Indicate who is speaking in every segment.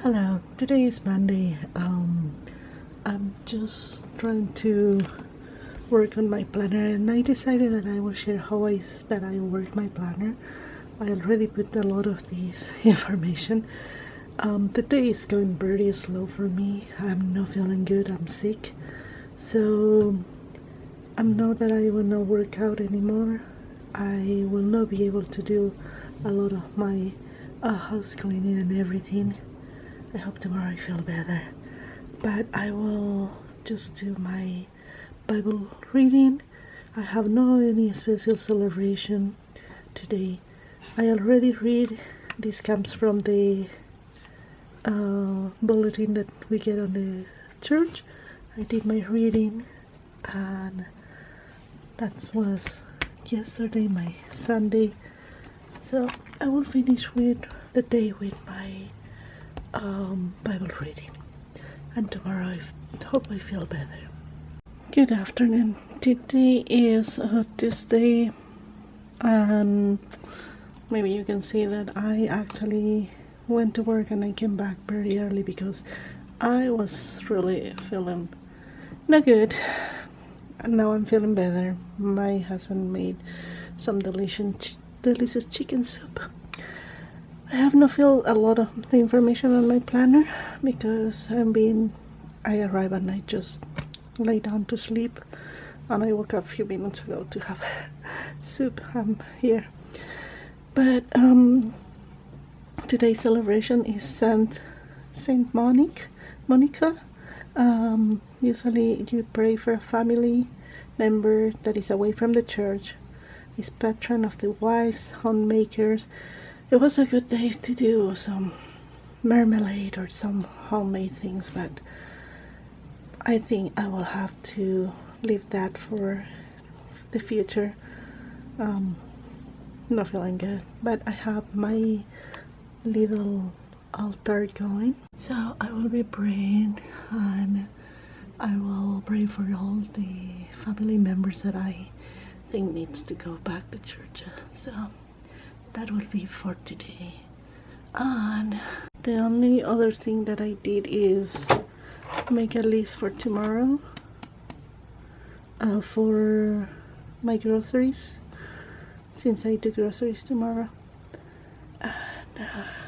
Speaker 1: Hello, today is Monday. I'm just trying to work on my planner, and I decided that I will share how that I work my planner. I already put a lot of this information. The day is going very slow for me. I'm not feeling good. I'm sick, so I'm not that I will not work out anymore. I will not be able to do a lot of my house cleaning and everything. I hope tomorrow I feel better, but I will just do my Bible reading. I have no any special celebration today. I already read. This comes from the bulletin that we get on the church. I did my reading, and that was yesterday, my Sunday. So I will finish with the day with my Bible reading, and tomorrow I hope I feel better. Good afternoon. Today is Tuesday, and maybe you can see that I actually went to work and I came back very early because I was really feeling not good, and now I'm feeling better. My husband made some delicious chicken soup. I have not filled a lot of the information on my planner because I arrive at night, just lay down to sleep, and I woke up a few minutes ago to have soup. I'm here, but today's celebration is Saint Monica. Usually you pray for a family member that is away from the church. Is patron of the wives, homemakers. It was a good day to do some marmalade or some homemade things, but I think I will have to leave that for the future. Not feeling good, but I have my little altar going, so I will be praying, and I will pray for all the family members that I think needs to go back to church. So that will be for today. And the only other thing that I did is make a list for tomorrow for my groceries, since I do groceries tomorrow. And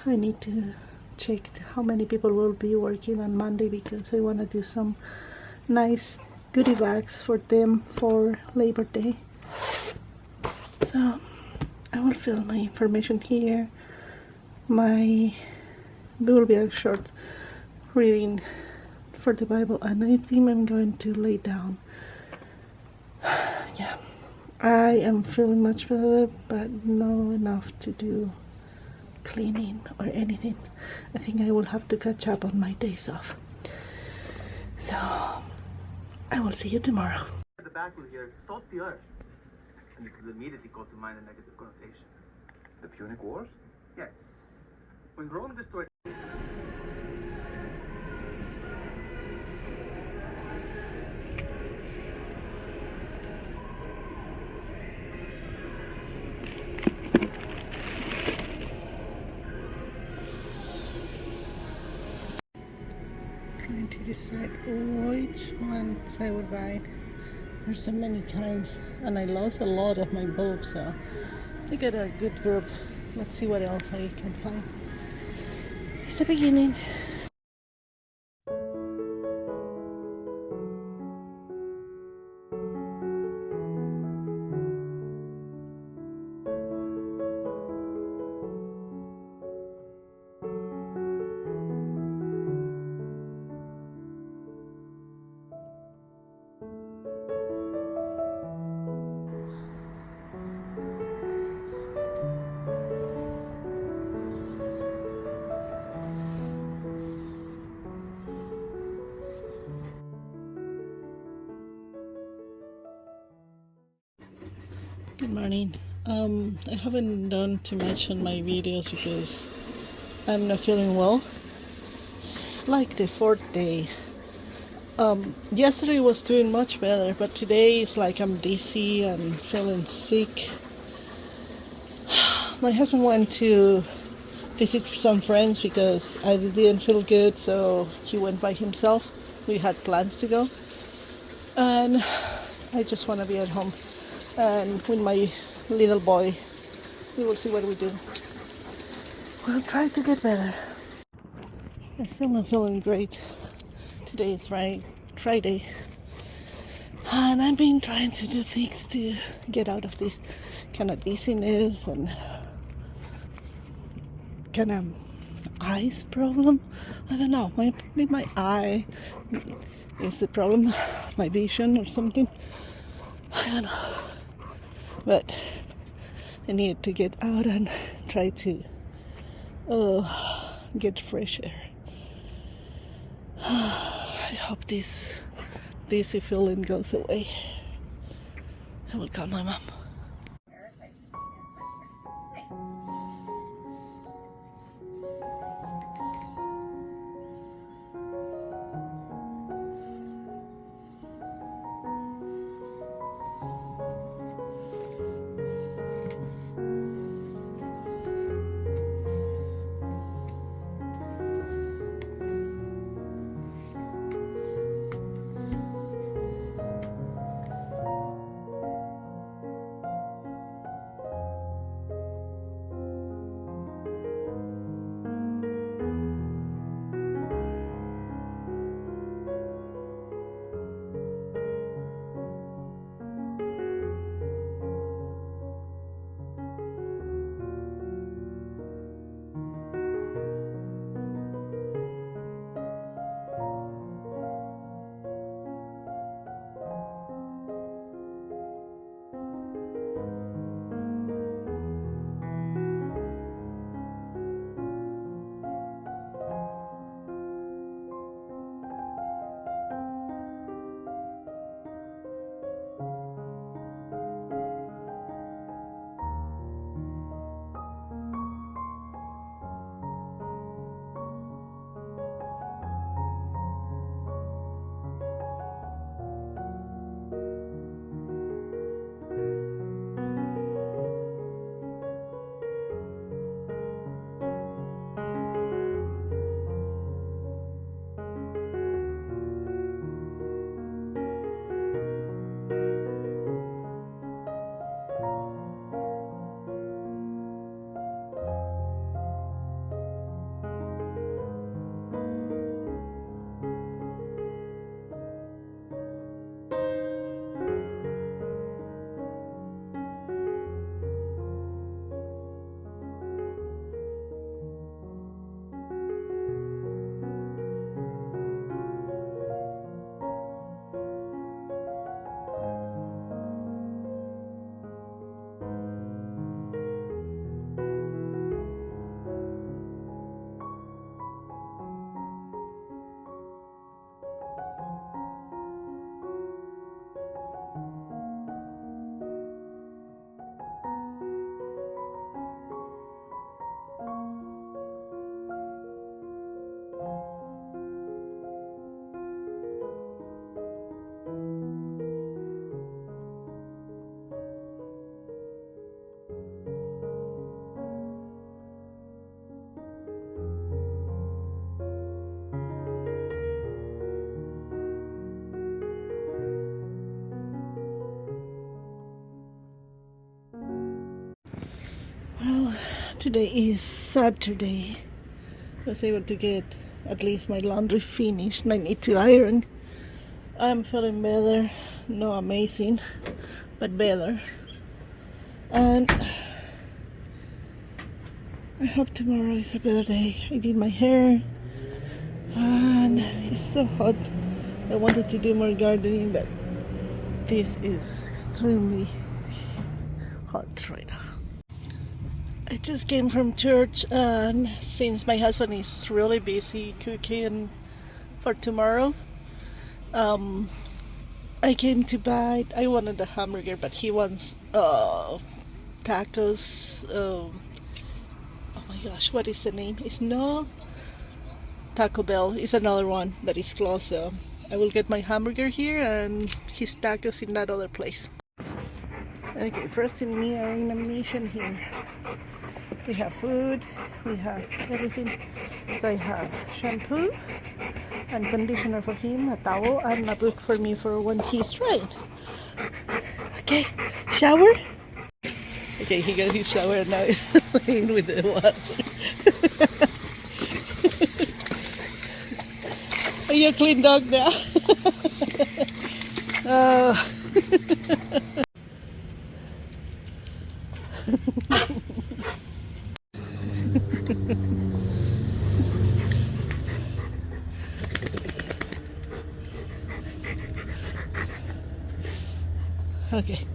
Speaker 1: I need to check how many people will be working on Monday, because I want to do some nice goodie bags for them for Labor Day. So I will fill my information here. It will be a short reading for the Bible, and I think I'm going to lay down. Yeah, I am feeling much better, but not enough to do cleaning or anything. I think I will have to catch up on my days off. So I will see you tomorrow.
Speaker 2: The back will hear salt the earth, and it will immediately call to mind a negative connotation.
Speaker 3: The Punic Wars?
Speaker 2: Yes. When Rome destroyed...
Speaker 1: Trying to decide which ones I would buy. There's so many kinds, and I lost a lot of my bulbs, so I got a good group. Let's see what else I can find. It's the beginning. Good morning. I haven't done too much on my videos because I'm not feeling well. It's like the fourth day. Yesterday was doing much better, but today it's like I'm dizzy and feeling sick. My husband went to visit some friends because I didn't feel good, so he went by himself. We had plans to go, and I just want to be at home. And with my little boy, we will see what we do. We'll try to get better. I'm still not feeling great. Today is Friday, and I've been trying to do things to get out of this kind of dizziness and kind of eyes problem. I don't know, maybe my eye is the problem, my vision or something. I don't know, but I need to get out and try to get fresh air. I hope this dizzy feeling goes away. I will call my mom. Well, today is Saturday. I was able to get at least my laundry finished. I need to iron. I'm feeling better. No amazing, but better. And I hope tomorrow is a better day. I did my hair and it's so hot. I wanted to do more gardening, but this is extremely hot right now. I just came from church, and since my husband is really busy cooking for tomorrow, I came to buy. I wanted a hamburger, but he wants tacos. Oh my gosh, what is the name? It's no Taco Bell. It's another one that is close. So I will get my hamburger here and his tacos in that other place. Okay, first in me are in a mission here. We have food, we have everything. So I have shampoo and conditioner for him, a towel, and a book for me for when he's trying. Okay, shower. Okay, he got his shower and now he's playing with the water. Are you a clean dog now? Oh. Okay.